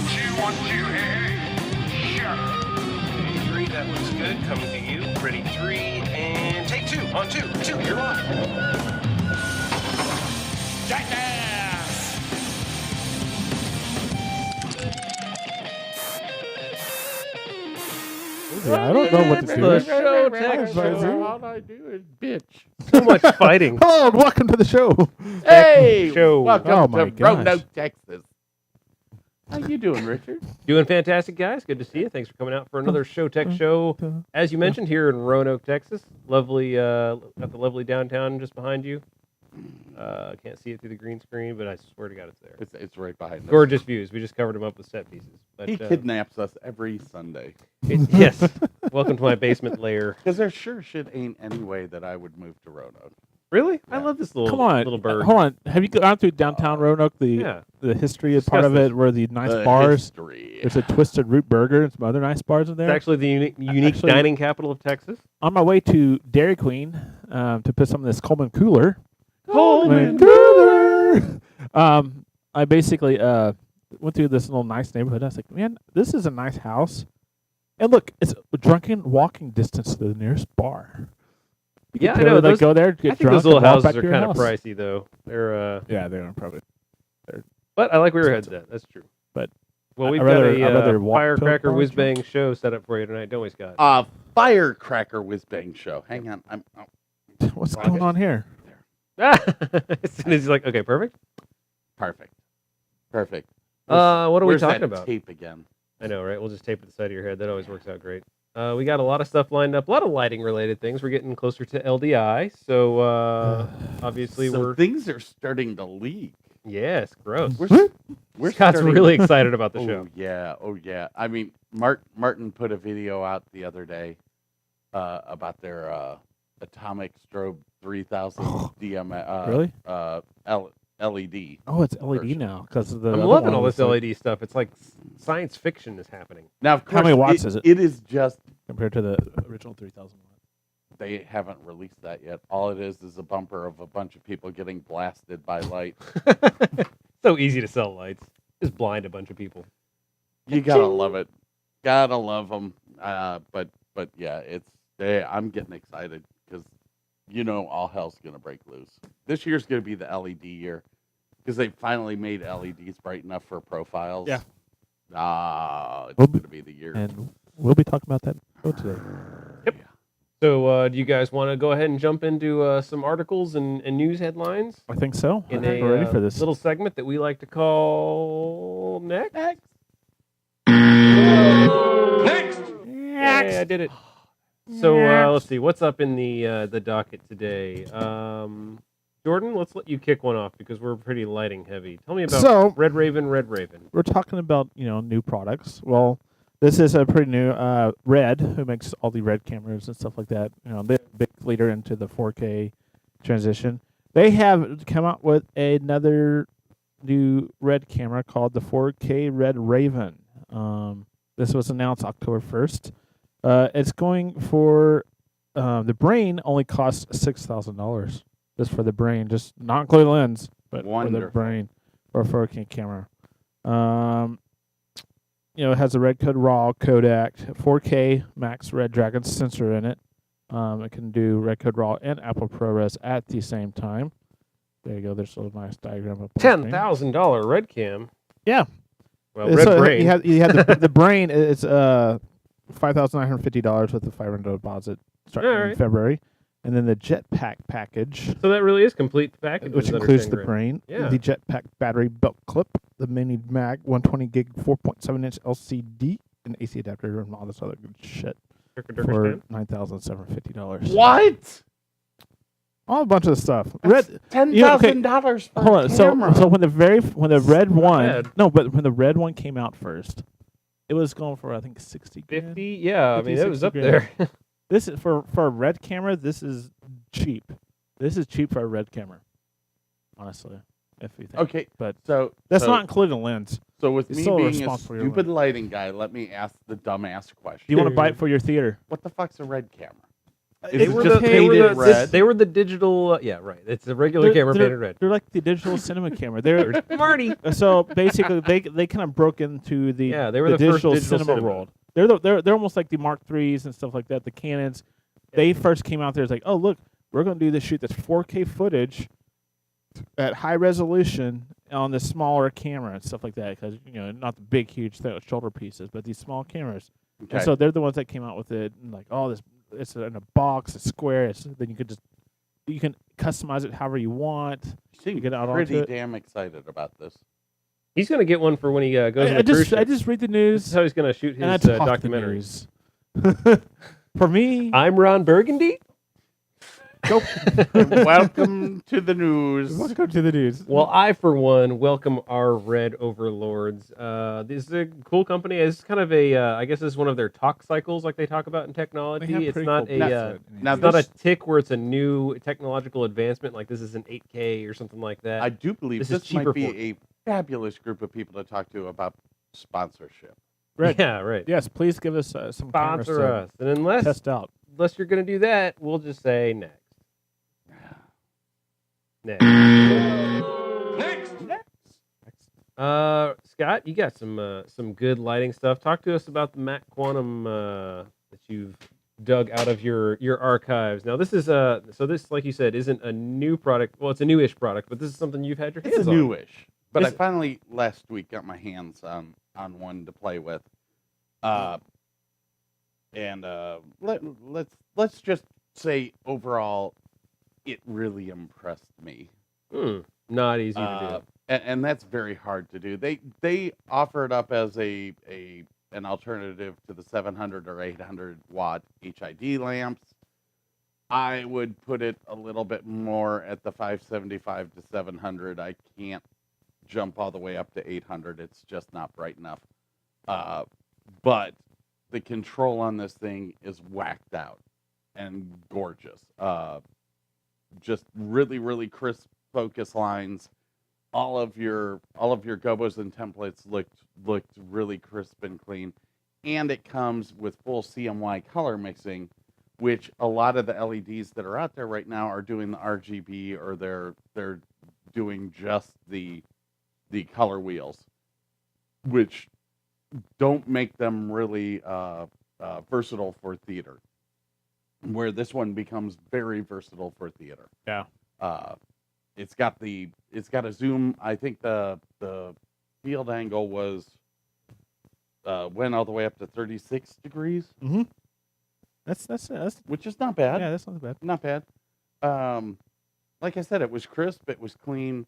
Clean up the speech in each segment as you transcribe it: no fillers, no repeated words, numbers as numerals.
1, 2, hey. Sure. Three, that looks good. Coming to you. Ready, three, and take two. On two, you're live. Jackass! Yeah, I don't know what to The do. show text. All I do is bitch. So much fighting. Hello, and welcome to the show. Hey, show. welcome Oh, to my gosh. Roanoke, Texas. How you doing, Richard? Doing fantastic, guys. Good to see you. Thanks for coming out for another Show Tech show. As you mentioned, here in Roanoke, Texas. Lovely, got the lovely downtown just behind you. Can't see it through the green screen, but I swear to God it's there. It's right behind us. Gorgeous views. We just covered them up with set pieces. But, He kidnaps us every Sunday. yes. Welcome to my basement lair. Because there sure shit ain't any way that I would move to Roanoke. Really? I Yeah. love this little Come on, little bird. hold on. Have you gone through downtown Roanoke? Yeah. The history is part of Discuss it, where the nice The bars. history. There's a Twisted Root Burger and some other nice bars in there. It's actually the unique Actually- dining capital of Texas. On my way to Dairy Queen to put some of this Coleman Cooler. Coleman Cooler. I basically went through this little nice neighborhood. I was like, man, this is a nice house. And look, it's a drunken walking distance to the nearest bar. You Yeah, can I know, totally, those- go there, I get think drunk, those little and walk houses back are to your kind of house. pricey, though. They're Yeah, they are probably. but I like where your head's at. That's true. But well, we've I'd got rather- I'd a rather walk to a firecracker bar, whiz bang show set up for you tonight, don't we, Scott? Firecracker whiz bang show. Hang on. What's Rocket. going on here? as soon as he's like, okay, perfect. Perfect. Perfect. What are we Where's talking that about? tape again? I know, right? We'll just tape it to the side of your head. That always works out great. We got a lot of stuff lined up, a lot of lighting related things. We're getting closer to LDI, so obviously So we're things are starting to leak. yes, gross. We're Scott's starting- really excited about the Oh show. yeah, oh yeah. I mean, Martin put a video out the other day about their Atomic Strobe 3000 DM. Really? LED. Oh, it's LED Version. now because the. I'm other loving one all was this like- LED stuff. It's like science fiction is happening. Now, of course, How many watts is it? It is just compared to the original 3000 watt. they haven't released that yet. All it is a bumper of a bunch of people getting blasted by light. So easy to sell lights. Just blind a bunch of people. You gotta love it. Gotta love them. But yeah, I'm getting excited because all hell's gonna break loose. This year's gonna be the LED year because they finally made LEDs bright enough for profiles. Yeah. It's We'll gonna be the year. And we'll be talking about that show today. Yep. So do you guys want to go ahead and jump into some articles and news headlines I think so. I in think a we're ready for this. little segment that we like to call Next? Next! Yay, I did it. So let's see. What's up in the docket today? Jordan, let's let you kick one off because we're pretty lighting heavy. Tell me about So- Red Raven, Red Raven. We're talking about new products. Well, this is a pretty new Red, who makes all the Red cameras and stuff like that. They're a big leader into the 4K transition. They have come out with another new Red camera called the 4K Red Raven. This was announced October 1st. It's going for the brain only costs $6,000 just for the brain, just not including the lens, but for the Wonderful. brain or 4K camera. It has a Red Code RAW Kodak 4K Max Red Dragon sensor in it. It can do Red Code RAW and Apple ProRes at the same time. There you go. There's a nice diagram up on the screen. $10,000 Red Cam. Yeah. Well, Red So Brain. You had the brain. It's $5,950 with the $500 deposit starting in Alright. February, and then the Jetpack package, So that really is complete package. which is under includes 10 the grand. brain, Yeah. the Jetpack battery belt clip, the mini mag, 120 gig 4.7-inch LCD, an AC adapter, and all this other good shit Durka for Durka $9,750. What? All a bunch of stuff. Red. $10,000 for Hold a on. So camera. when the red one, bad. no, but when the red one came out first, it was going for I think 60 grand. 50? Yeah, I 50, mean, it was 60 up grand. there. This is for a red camera. This is cheap. This is cheap for a red camera. Honestly, if you think. Okay, but so that's so, not including the lens. So with it's me still being a responsible for your stupid lighting guy, let me ask the dumbass question. Do you want to buy it for your theater? What the fuck's a red camera? Is They it were just the they were painted the red? they were the digital. Yeah, right. It's a regular camera painted red. They're like the digital cinema camera. They're Marty. so basically they kind of broke into the Yeah, they were the first digital digital cinema cinema. world. They're almost like the Mark IIIs and stuff like that. The Canons. They first came out there. It's like, oh look, we're going to do this shoot that's 4K footage at high resolution on this smaller camera and stuff like that. Because not the big huge shoulder pieces, but these small cameras. Okay. And so they're the ones that came out with it. And like, oh, this it's in a box, it's square. Then you can customize it however you want. You seem get out onto pretty it. damn excited about this. He's gonna get one for when he goes on I the cruise just ship. read the This news is how he's gonna shoot and I his talk the documentary. news. For me, I'm Ron Burgundy. Welcome to the news. let's go to the news. Well, I, for one, welcome our red overlords. This is a cool company. It's kind of a, I guess it's one of their talk cycles like they talk about in technology. It's not a, Now it's not a this- tick where it's a new technological advancement like this is an 8K or something like that. I do believe This is this cheaper might be for- a fabulous group of people to talk to about sponsorship. Red. Yeah, right. Yes, please give us some cameras Sponsor to us. And unless test out. you're going to do that, we'll just say next. Next. Next. Scott, you got some good lighting stuff. Talk to us about the Mac Quantum that you've dug out of your archives. Now, this is so this, like you said, isn't a new product. Well, it's a newish product, but this is something you've had your hands It's on. newish, but Is I it? finally last week got my hands on one to play with. Let's just say overall, it really impressed me. Not easy to And that's very hard to do. They offer it up as an alternative to the 700 or 800 watt HID lamps. I would put it a little bit more at the 575 to 700. I can't jump all the way up to 800. It's just not bright enough. But the control on this thing is whacked out and gorgeous. Just really, really crisp focus lines. All of your gobos and templates looked really crisp and clean, and it comes with full CMY color mixing, which a lot of the LEDs that are out there right now are doing the RGB, or they're doing just the color wheels, which don't make them really versatile for theater. Where this one becomes very versatile for theater. Yeah. It's got a zoom. I think the field angle went all the way up to 36 degrees, Mm-hmm. That's which is not bad. yeah, that's not bad. Not bad. Like I said, it was crisp. It was clean.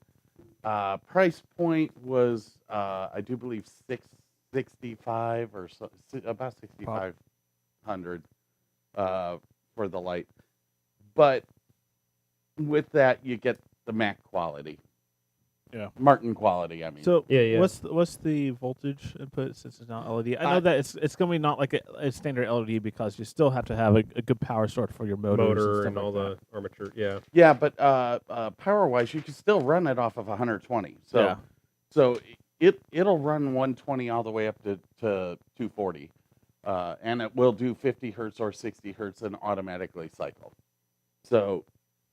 Price point was I do believe 665 or so, about 6,500 for the light. But with that, you get the Mac quality. Yeah. Martin quality, I mean. So Yeah. what's the voltage input since it's not LED? I know that it's going to be not like a standard LED because you still have to have a good power source for your motors motor and, and stuff all like the armature. Yeah. Yeah, but power-wise, you can still run it off of 120. So Yeah. so it'll run 120 all the way up to 240. And it will do 50 hertz or 60 hertz and automatically cycle. So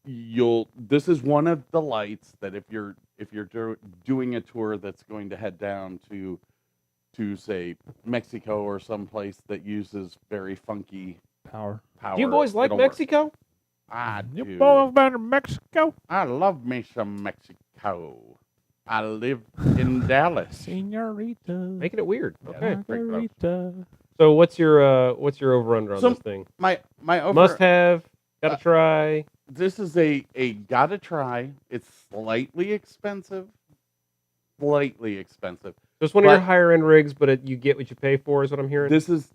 this is one of the lights that if you're doing a tour that's going to head down to say Mexico or someplace that uses very funky power. power. Do you boys like it'll work. Mexico? I You do. boys been to Mexico? I love me some Mexico. I live in Dallas. Senorita. Making it weird. Okay. Margarita. So what's your over under on So- this thing? My over Must have. Gotta try. This is a gotta try. It's slightly expensive. Slightly expensive. So it's one of your But- higher end rigs, but you get what you pay for, is what I'm hearing. This is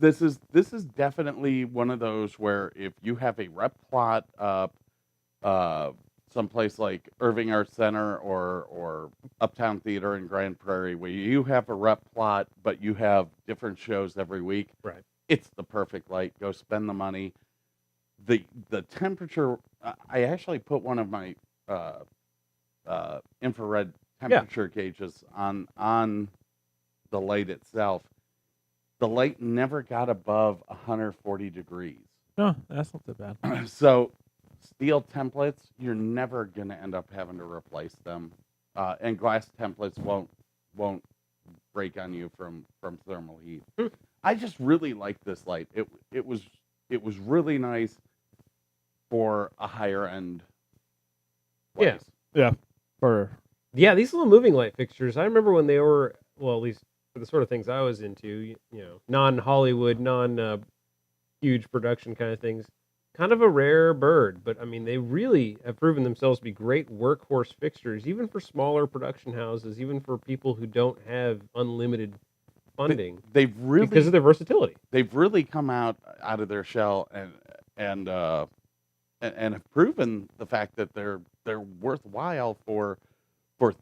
definitely one of those where if you have a rep plot up someplace like Irving Arts Center or Uptown Theater in Grand Prairie, where you have a rep plot but you have different shows every week, Right. it's the perfect light. Go spend the money. The temperature. I actually put one of my infrared temperature gauges on the light itself. The light never got above 140 degrees. No, that's not that bad. So steel templates, you're never going to end up having to replace them, and glass templates won't break on you from thermal heat. Hmm. I just really like this light. It was really nice for a higher end Yeah. place. For Yeah, these little moving light fixtures. I remember when they were, well, at least for the sort of things I was into, non-Hollywood, huge production kind of things. Kind of a rare bird, but I mean, they really have proven themselves to be great workhorse fixtures, even for smaller production houses, even for people who don't have unlimited funding, They've really because of their versatility. they've really come out of their shell and have proven the fact that they're worthwhile for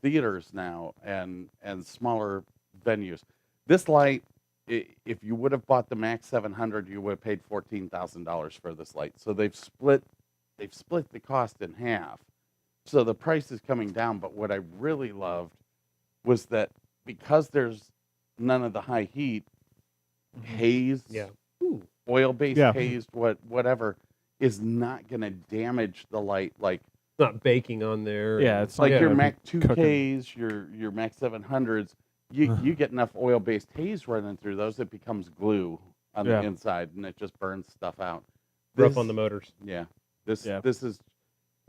theaters now and smaller venues. This light, if you would have bought the Max 700, you would have paid $14,000 for this light. So they've split the cost in half. So the price is coming down. But what I really loved was that because there's none of the high heat, haze, Yeah. Ooh. oil-based Yeah. haze, whatever, is not going to damage the light like It's not baking on there. Yeah, and- it's like yeah, your it'd be Mac cooking. 2Ks, your Mac 700s. You get enough oil-based haze running through those, it becomes glue on Yeah. the inside, and it just burns stuff out. rough This- on the motors. Yeah, this Yeah. this is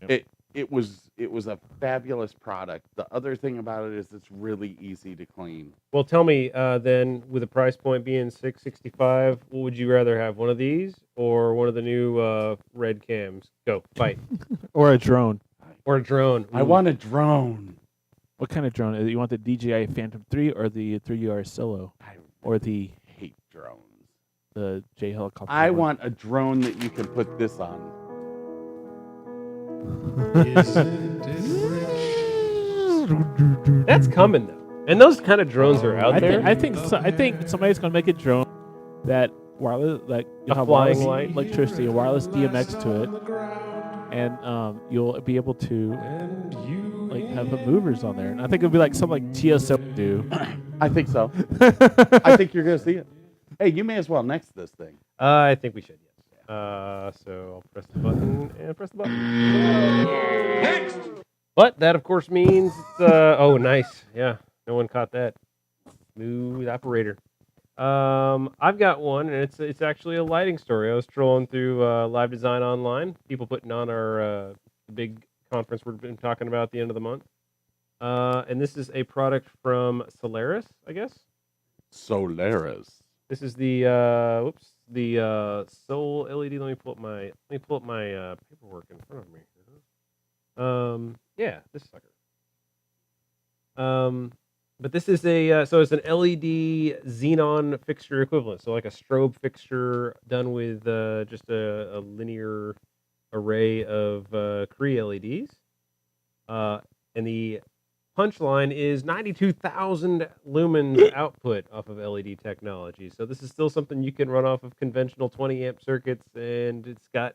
Yep. it was a fabulous product. The other thing about it is it's really easy to clean. Well, tell me then, with the price point being $665, what would you rather have? One of these or one of the new red cams? Go fight or a drone. or a drone. I Ooh. want a drone. What kind of drone? You want the DJI Phantom 3 or the 3UR Solo I or the hate drones. J helicopter? I one? want a drone that you can put this on. That's coming though, and those kind of drones are out I there. think I think somebody's gonna make a drone that wireless, like you'll A have flying wireless light. electricity, a wireless DMX to it, and you'll be able to like have the movers on there. And I think it'll be like something like TSO do. I think so. I think you're gonna see it. Hey, you may as well next this thing. I think we should. Yes. So I'll press the button and press the button. Next. But that, of course, means oh, nice. Yeah, no one caught that. Smooth operator. I've got one, and it's actually a lighting story. I was trolling through Live Design Online, people putting on our big conference we've been talking about at the end of the month. And this is a product from Solaris, I guess. Solaris. This is the Soul LED. Let me pull up my paperwork in front of me. Yeah, this sucker. But this is so it's an LED xenon fixture equivalent, so like a strobe fixture done with just a linear array of Cree LEDs. And the punchline is 92,000 lumens output off of LED technology. So this is still something you can run off of conventional 20 amp circuits, and it's got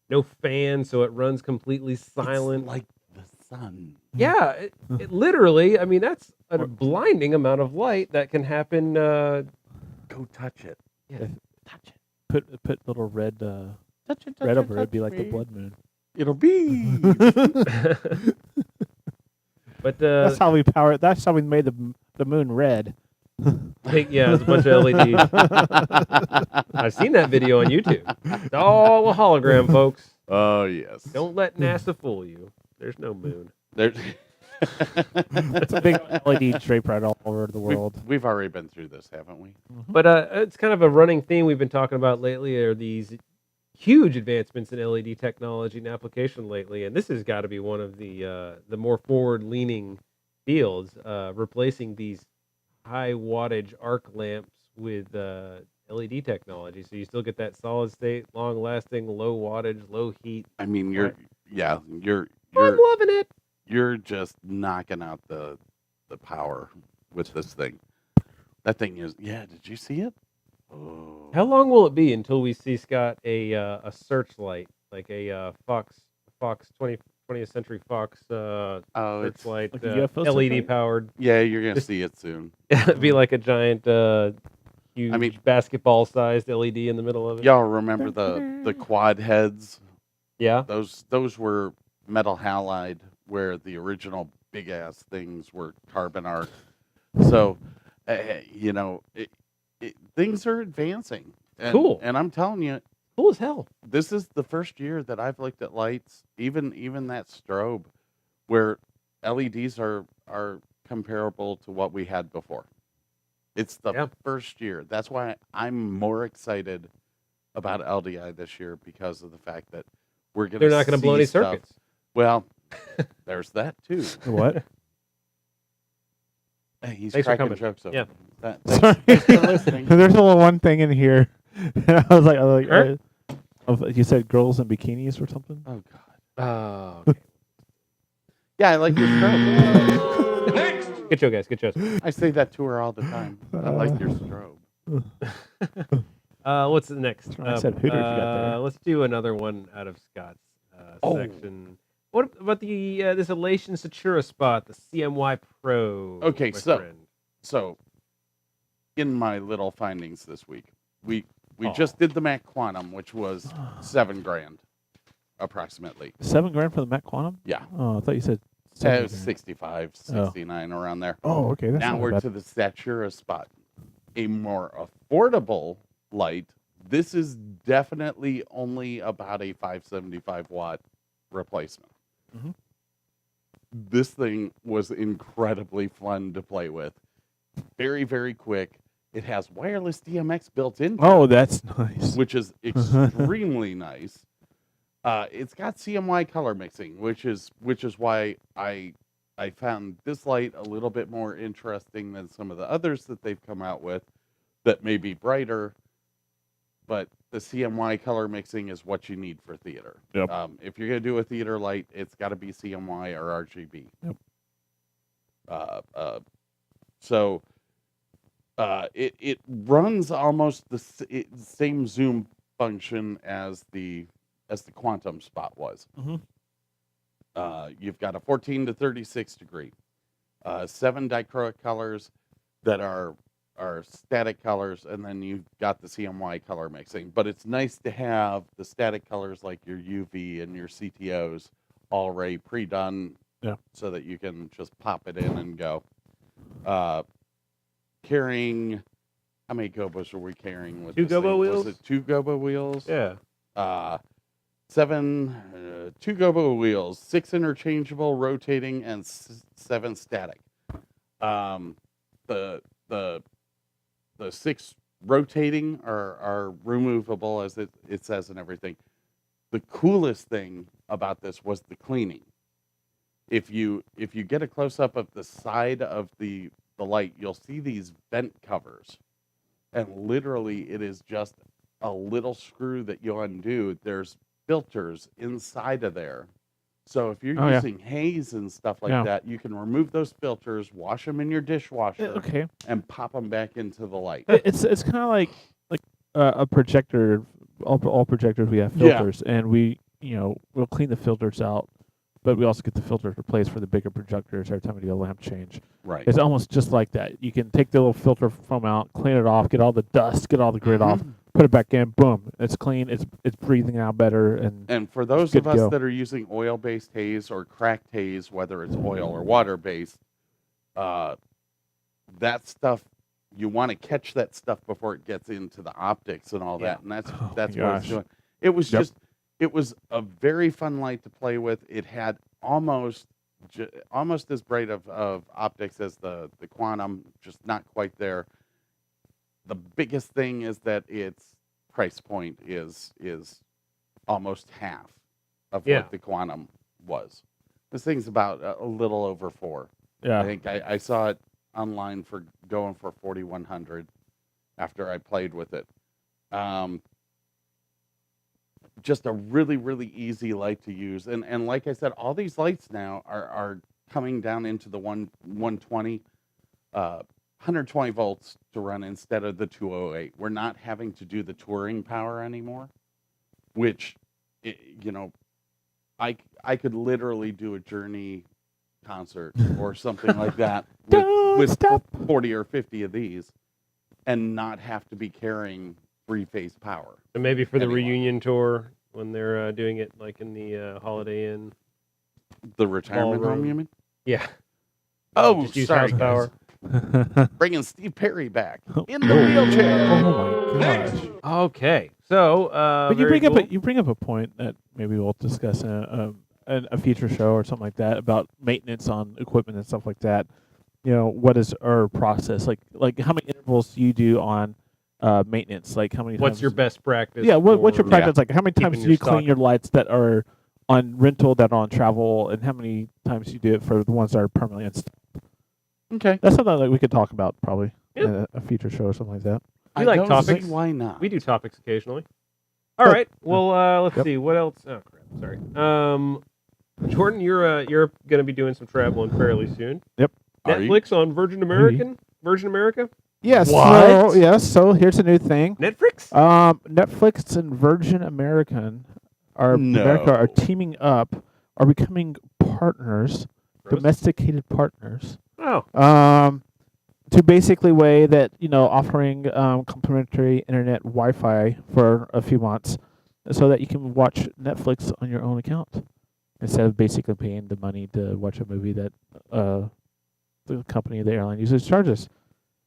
no fan, so it runs completely silent. It's like the sun. Yeah, it literally, I mean, that's a blinding amount of light that can happen. Go touch it. Yeah. Put little red Touch it. red over it. It'd be like the blood moon. It'll be. But That's how we power it. That's how we made the moon red. yeah, it's a bunch of LEDs. I've seen that video on YouTube. It's all a hologram, folks. Oh yes. Don't let NASA fool you. There's no moon. There's. It's a big LED drape right all over the world. We've already been through this, haven't we? But it's kind of a running theme we've been talking about lately are these huge advancements in LED technology and application lately, and this has got to be one of the more forward-leaning fields, replacing these high wattage arc lamps with LED technology. So you still get that solid state, long-lasting, low wattage, low heat. I mean, Right. you're I'm loving it. you're just knocking out the power with this thing. That thing is. Yeah. Did you see it? Oh. How long will it be until we see, Scott, a searchlight, like a Fox 20th Century Fox Oh, it's searchlight, like a UFO LED searchlight? powered? yeah. You're gonna Just- see it soon. It'd be like a giant huge I mean- basketball-sized LED in the middle of it. Y'all remember the quad heads? Yeah. Those were metal halide, where the original big ass things were carbon arc. So, you know, things are advancing. And, Cool. And I'm telling you, Cool as hell. this is the first year that I've looked at lights, even that strobe, where LEDs are comparable to what we had before. It's the Yeah. first year. That's why I'm more excited about LDI this year, because of the fact that we're going to. They're not going to blow any circuits. Well, there's that too. What? Hey, he's Thanks for cracking coming. jokes. Over Yeah. that. Sorry. Thanks for listening. There's only one thing in here. I was like, Huh? you said girls in bikinis or something? Oh God. Oh, okay. Yeah, I like your strobe. Next. Good show, guys. Good shows. I say that to her all the time. I like your strobe. What's the next? I said Hooters, you got there. Let's do another one out of Scott's Oh. section. What about the this Elation Satura spot, the CMY Pro? Okay, my so- friend? So, in my little findings this week, we Oh. just did the Mac Quantum, which was $7,000 approximately. $7,000 for the Mac Quantum? Yeah. Oh, I thought you said It 7 was 65, 69 around there. Oh, okay. That's Now not we're bad. to the Satura spot, a more affordable light. This is definitely only about a 575 watt replacement. Mhm. This thing was incredibly fun to play with. Very, very quick. It has wireless DMX built into Oh, it, that's nice. which is extremely nice. It's got CMY color mixing, which is why I found this light a little bit more interesting than some of the others that they've come out with that may be brighter, but the CMY color mixing is what you need for theater. Yep. If you're going to do a theater light, it's got to be CMY or RGB. Yep. So it runs almost the same zoom function as the Quantum spot was. Mhm. You've got a 14 to 36 degree, 7 dichroic colors that are static colors, and then you've got the CMY color mixing. But it's nice to have the static colors like your UV and your CTOs already pre-done, Yeah. so that you can just pop it in and go. Carrying, how many gobos are we carrying with Two this gobo thing? wheels? Was it 2 gobo wheels? Yeah. 2 gobo wheels, 6 interchangeable, rotating, and 7 static. The 6 rotating are removable, as it says, and everything. The coolest thing about this was the cleaning. If you get a close up of the side of the light, you'll see these vent covers, and literally it is just a little screw that you undo. There's filters inside of there. So if you're Oh, yeah. using haze and stuff like Yeah. that, you can remove those filters, wash them in your dishwasher, Okay. and pop them back into the light. It's kind of like a projector. All projectors we have Yeah. filters, and we'll clean the filters out, but we also get the filters replaced for the bigger projectors every time we do a lamp change. Right. It's almost just like that. You can take the little filter foam out, clean it off, get all the dust, get all the grit off, Mhm. put it back in. Boom, it's clean. It's breathing out better, and And for those good of to us go. that are using oil-based haze or cracked haze, whether it's oil or water-based, that stuff, you want to catch that stuff before it gets into the optics and all Yeah. that. And that's Oh, that's my what it's gosh. doing. It was Yep. it was a very fun light to play with. It had almost as bright of optics as the Quantum, just not quite there. The biggest thing is that its price point is almost half of Yeah. what the Quantum was. This thing's about a little over 4. I yeah, think I saw it online for going for 4,100 after I played with it. Just a really, really easy light to use. And like I said, all these lights now are coming down into the 120, 120 volts to run instead of the 208. We're not having to do the touring power anymore, which, I could literally do a Journey concert or something like that Don't with stop. 40 or 50 of these. and not have to be carrying three-phase power. So maybe for the Anyway. reunion tour when they're doing it like in the Holiday Inn. The retirement home, Ballroom. you mean? Yeah. Oh, Just use sorry, house power. guys. Bringing Steve Perry back in the Oh wheelchair. my gosh! Okay. So, But you very bring cool. up you bring up a point that maybe we'll discuss in a future show or something like that about maintenance on equipment and stuff like that. You know, what is our process like? How many intervals do you do on maintenance? Like how many? What's times, your best practice? Yeah, what's your for- practice like? How many keeping times do your you clean stock? your lights that are on rental, that are on travel, and how many times you do it for the ones that are permanently installed? Okay. That's something that we could talk about probably Yeah. in a future show or something like that. We I like don't topics. see why not? We do topics occasionally. All right. Well, let's Yep. see what else. Oh crap! Sorry. Jordan, you're going to be doing some traveling fairly soon. Are you? Netflix on Virgin America. Yes. What? So, yes. So here's a new thing. Netflix. Netflix and Virgin America are No. teaming up, are becoming partners, Gross. domesticated partners. Oh, To basically way that offering complimentary internet Wi-Fi for a few months, so that you can watch Netflix on your own account instead of basically paying the money to watch a movie that the company, the airline uses charges.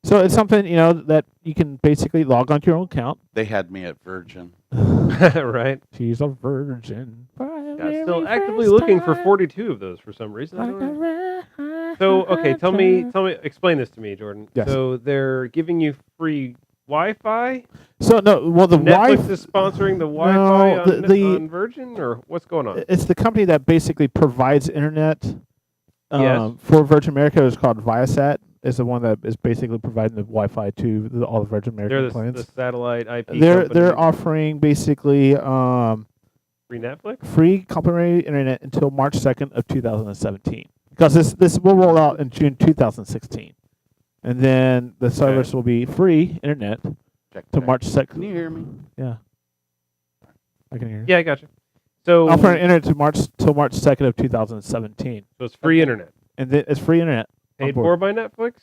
So it's something that you can basically log onto your own account. They had me at Virgin. right. She's a virgin. Yeah, still actively looking for 42 of those for some reason. I don't know. So, okay, tell me, explain this to me, Jordan. Yes. So they're giving you free Wi-Fi. So no, well the Netflix Wi-Fi. is sponsoring the Wi-Fi on, the- on Virgin, or what's going on? It's the company that basically provides internet Yes. for Virgin America. It's called Viasat. Is the one that is basically providing the Wi-Fi to all the Virgin They're American the planes. satellite IP. They're company. offering basically free Netflix. free complimentary internet until March 2nd of 2017. Because this will roll out in June 2016, and then the service will be free internet Check, to check. March 2nd. Can you hear me? Yeah, I can hear you. Yeah, I got you. So, Offering internet to March 2nd of 2017, so it's free internet. and it's free internet. on Paid board. for by Netflix.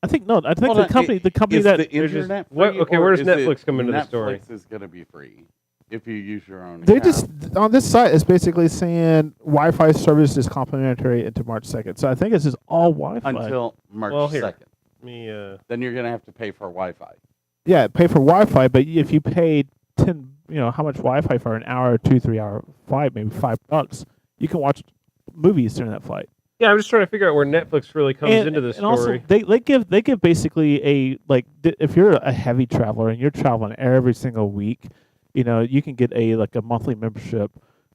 I think no. I think Hold the on, company, Is that the They're just- internet what- free, okay, or where does is it Netflix come into the story? Netflix is going to be free if you use your own they account. just on this site is basically saying Wi-Fi service is complimentary into March 2nd. So I think this is all Wi-Fi. until March Well, here. 2nd. Let me. Then you're going to have to pay for Wi-Fi. Yeah, pay for Wi-Fi, but if you paid how much Wi-Fi for an hour, 2-3 hour flight, maybe $5, you can watch movies during that flight. Yeah, I'm just trying to figure out where Netflix really comes into this and also story. they give basically if you're a heavy traveler and you're traveling every single week, you can get a monthly membership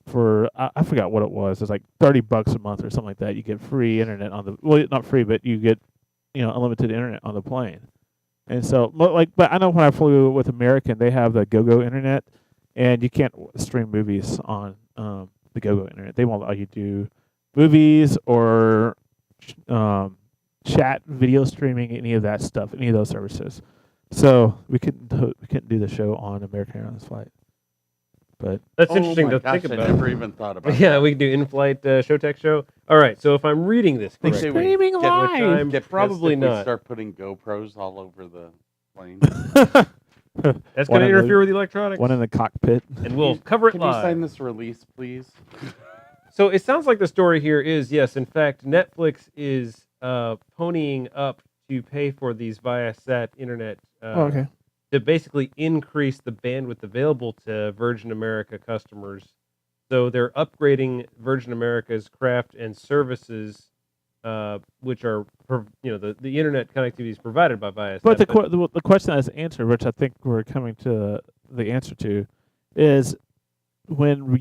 for I forgot what it was. It's like $30 a month or something like that. You get free internet not free, but you get unlimited internet on the plane. And so but I know when I flew with American, they have the GoGo internet, and you can't stream movies on the GoGo internet. They won't allow you to do movies or chat, video streaming, any of that stuff, any of those services. So we couldn't do the show on American Airlines flight. But That's Oh interesting my to gosh, think I about. never even thought about Yeah, that. we can do in-flight show tech show. All right, so if I'm reading this Think correctly, they would Streaming get- live. which I'm get pissed probably if we not. start putting GoPros all over the plane. That's One going to in the- interfere with the electronics, one in the cockpit. and we'll cover it Can you live. sign this release, please? So it sounds like the story here is, yes, in fact, Netflix is ponying up to pay for these Viasat internet Okay. to basically increase the bandwidth available to Virgin America customers. So they're upgrading Virgin America's craft and services, which are, the internet connectivity is provided by Viasat. But the question that's answered, which I think we're coming to the answer to, is when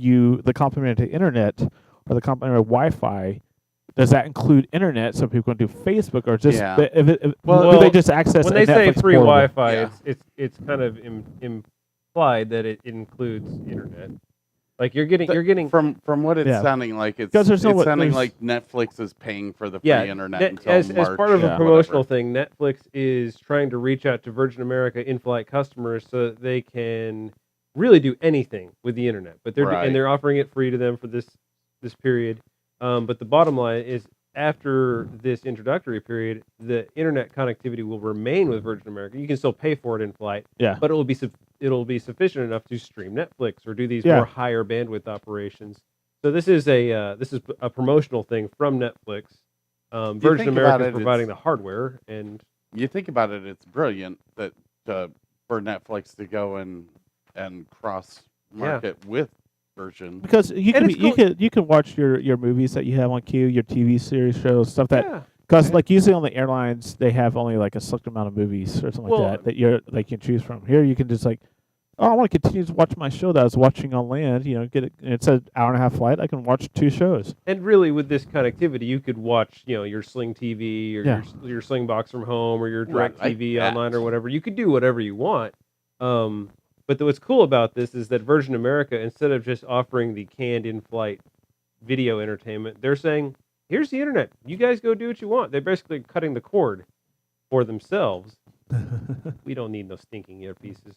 the complimentary internet or the complimentary Wi-Fi, does that include internet so people can do Facebook, or just Yeah. do Well, they just access when a they say Netflix free portal? Wi-Fi, Yeah. it's kind of implied that it includes internet. Like you're getting From what it's Yeah. sounding like, it's 'Cause there's no- sounding there's- like Netflix is paying for the free yeah, internet net- until as March. part of Yeah. a promotional thing, Netflix is trying to reach out to Virgin America in-flight customers so that they can really do anything with the internet. But Right. they're offering it free to them for this period. But the bottom line is after this introductory period, the internet connectivity will remain with Virgin America. You can still pay for it in flight, Yeah. but it'll be sufficient enough to stream Netflix or do these Yeah. more higher bandwidth operations. So this is a promotional thing from Netflix. Virgin think America about is it, providing it's- the hardware, and You think about it, it's brilliant that for Netflix to go and cross market with Virgin. Because you And can it's cool- you can watch your movies that you have on queue, your TV series shows, stuff that yeah, because like usually on the airlines they have only like a select amount of movies or something Well, like that you're like you can choose from. Here you can just like, oh, I want to continue to watch my show that I was watching on land. You know, get it. It's an hour and a half flight. I can watch 2 shows. and really with this connectivity, you could watch your Sling TV or Yeah. your Sling Box from home or your Right, Direct like TV that. online or whatever. You could do whatever you want. But what's cool about this is that Virgin America, instead of just offering the canned in-flight video entertainment, they're saying, "Here's the internet. You guys go do what you want." They're basically cutting the cord for themselves. We don't need no stinking earpieces.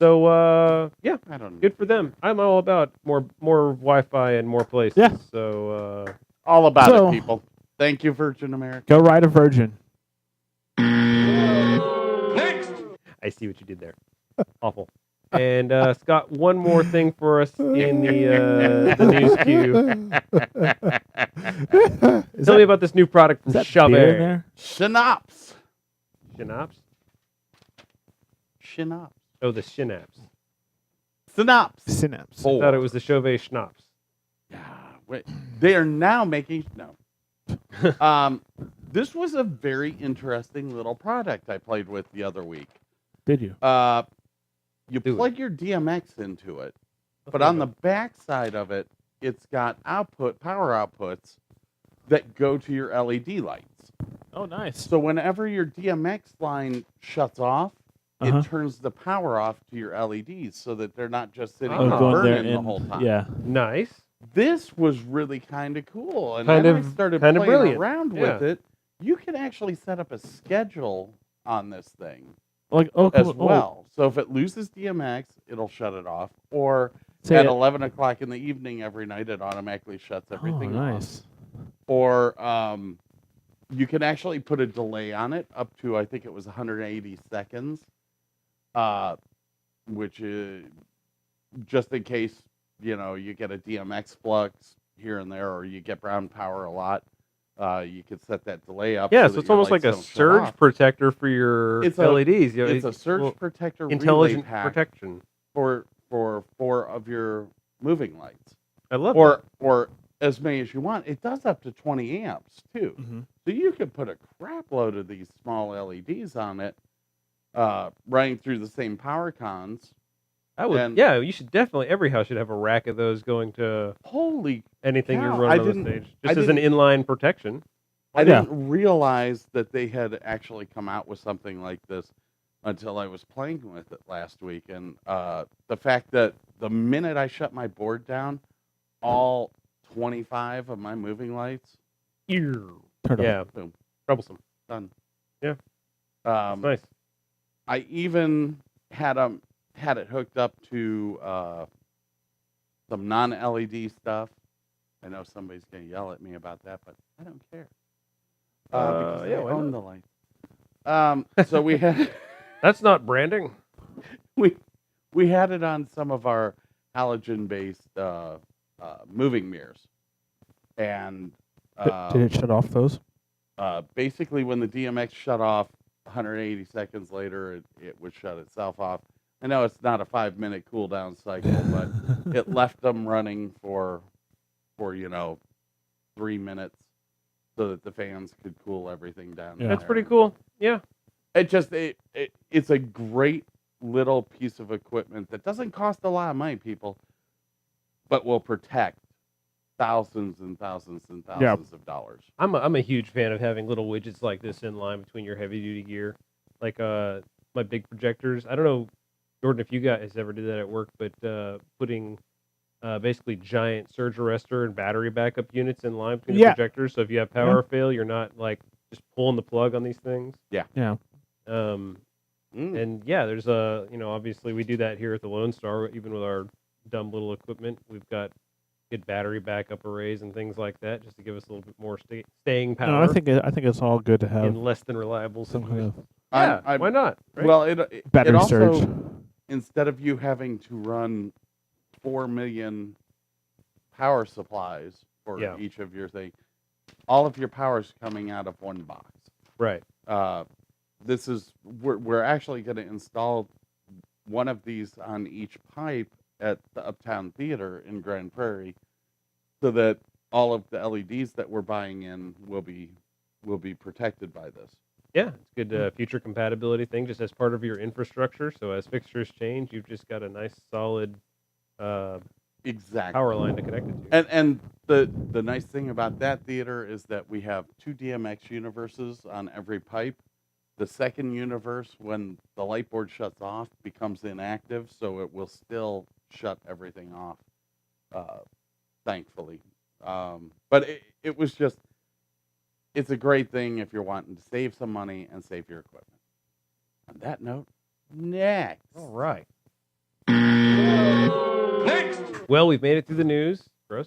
So yeah, I don't know. good for them. I'm all about more Wi-Fi and more places. Yeah. So All about So- it, people. Thank you, Virgin America. Go ride a Virgin. Next. I see what you did there. Awful. And Scott, one more thing for us in the news queue. Tell me about this new product Is from that beer in Chabert. there? Schnapps. Schnapps? Schnapps. Oh, the Schnapps. Schnapps. Synapse. I thought it was the Chauvet Schnapps. Yeah, wait. They are now making no. This was a very interesting little product I played with the other week. Did you? You Do it. plug your DMX into it, but on the back side of it, it's got power outputs that go to your LED lights. Oh, nice. So whenever your DMX line shuts off, Uh-huh. it turns the power off to your LEDs so that they're not just sitting Oh, there going burning the and- whole time. Yeah. Nice. This was really kind of cool, and Kind then I of- started kind of playing brilliant. around with it. You can actually set up a schedule on this thing Like as cool. well. So if it loses DMX, it'll shut it off. Or Say at it. 11 o'clock in the evening every night, it automatically shuts everything Oh, off. nice. Or you can actually put a delay on it up to, I think it was 180 seconds, which is just in case, you get a DMX flux here and there, or you get brown power a lot. You could set that delay up. Yeah, so so that it's your almost like lights a don't shut surge off. protector for your It's a- LEDs. It's a surge well, protector relay intelligent pack protection. for 4 of your moving lights. I love Or as many as you want. It does up to 20 amps too. Mhm. So you could put a crap load of these small LEDs on it, running through the same power cons. that. and- You should definitely. Every house should have a rack of those going to Holy! anything you're Cow, running I on the didn't- stage, I just as an inline protection. I Yeah. didn't realize that they had actually come out with something like this until I was playing with it last week. And the fact that the minute I shut my board down, all 25 of my moving lights, Turn it Yeah, boom, troublesome. done. Yeah. Um, Nice. I even had it hooked up to some non-LED stuff. I know somebody's going to yell at me about that, but I don't care. Because yeah, I why own not? the lights. So we had That's not branding. we had it on some of our halogen-based moving mirrors, and Did it shut off those? basically when the DMX shut off 180 seconds later, it would shut itself off. I know it's not a 5-minute cooldown cycle, but it left them running for 3 minutes so that the fans could cool everything down. Yeah. That's there. pretty cool. Yeah. It's a great little piece of equipment that doesn't cost a lot of money, people, but will protect thousands and thousands and thousands of dollars. I'm a huge fan of having little widgets like this in line between your heavy duty gear, like my big projectors. I don't know, Jordan, if you guys ever did that at work, but putting basically giant surge arrestor and battery backup units in line between Yeah. the projectors, so if you have power fail, you're not like just pulling the plug on these things. Yeah. And yeah, there's obviously we do that here at the Lone Star, even with our dumb little equipment. We've got good battery backup arrays and things like that, just to give us a little bit more staying power No, I think it's all good to have in less than reliable some kind situations. of Yeah, why not? Right? Well, it battery also, surge. instead of you having to run 4 million power supplies for Yeah. each of your thing, all of your power's coming out of one box. Right. We're actually going to install one of these on each pipe at the Uptown Theater in Grand Prairie, so that all of the LEDs that we're buying in will be protected by this. Yeah, it's good future compatibility thing, just as part of your infrastructure. So as fixtures change, you've just got a nice solid Exactly. power line to connect it to. And the nice thing about that theater is that we have 2 DMX universes on every pipe. The second universe, when the light board shuts off, becomes inactive, so it will still shut everything off, thankfully. But it was just, it's a great thing if you're wanting to save some money and save your equipment. On that note, next. All right. Next. Well, we've made it through the news. Gross.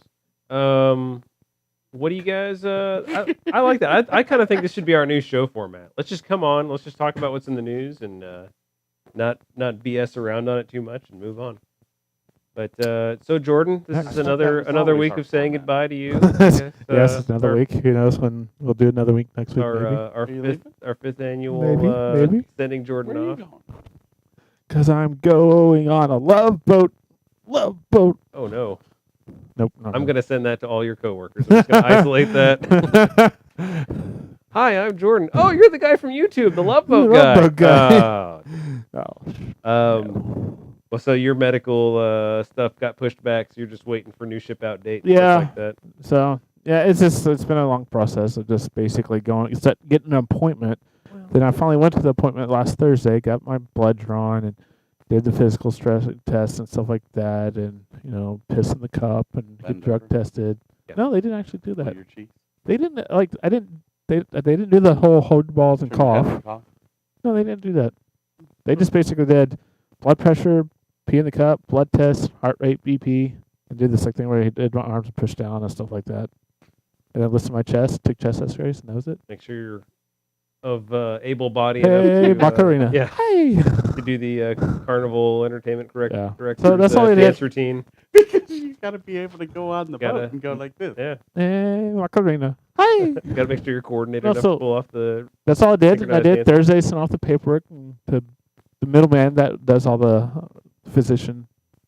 What do you guys? I like that. I kind of think this should be our new show format. Let's just come on. Let's just talk about what's in the news and not BS around on it too much and move on. But so Jordan, this is thought that another was always week our of saying format. goodbye to you. I guess. Yes, it's another our- week. Who knows when we'll do another week next week? Maybe. Our you fifth leaving? our fifth annual Maybe. sending Jordan Where are you off. going? Because I'm going on a love boat. Love boat. Oh no. Nope. I'm going to send that to all your coworkers. I'm just going to isolate that. Hi, I'm Jordan. Oh, you're the guy from YouTube, the Love Boat The guy. Love Boat guy. Well, so your medical stuff got pushed back, so you're just waiting for new ship out date. And Yeah. stuff like that. So yeah, it's been a long process of just basically getting an appointment. Then I finally went to the appointment last Thursday, got my blood drawn, and did the physical stress test and stuff like that, and piss in the cup and get Bend drug over. tested. Yeah. No, they didn't actually do Pull that. your cheeks. They didn't They didn't do the whole hold balls and Trim your head cough. and No, they didn't do that. They just basically did blood pressure, pee in the cup, blood test, heart rate, BP, and did this thing where he did my arms push down and stuff like that. And then listened to my chest, took chest X-rays, and that was it. Make sure you're of able body Hey, enough to Macarena. yeah, Hey. to do the Carnival Entertainment Yeah. director's So that's all they did. dance routine. Because you got to be able to go on the Gotta- boat and go like this. Yeah, Hey, Macarena. Hey. you got to make sure you're coordinated No, enough so- to pull off the. That's all I did. And I did Synchronized Thursday, sent off the paperwork and to the middleman that does all the physician,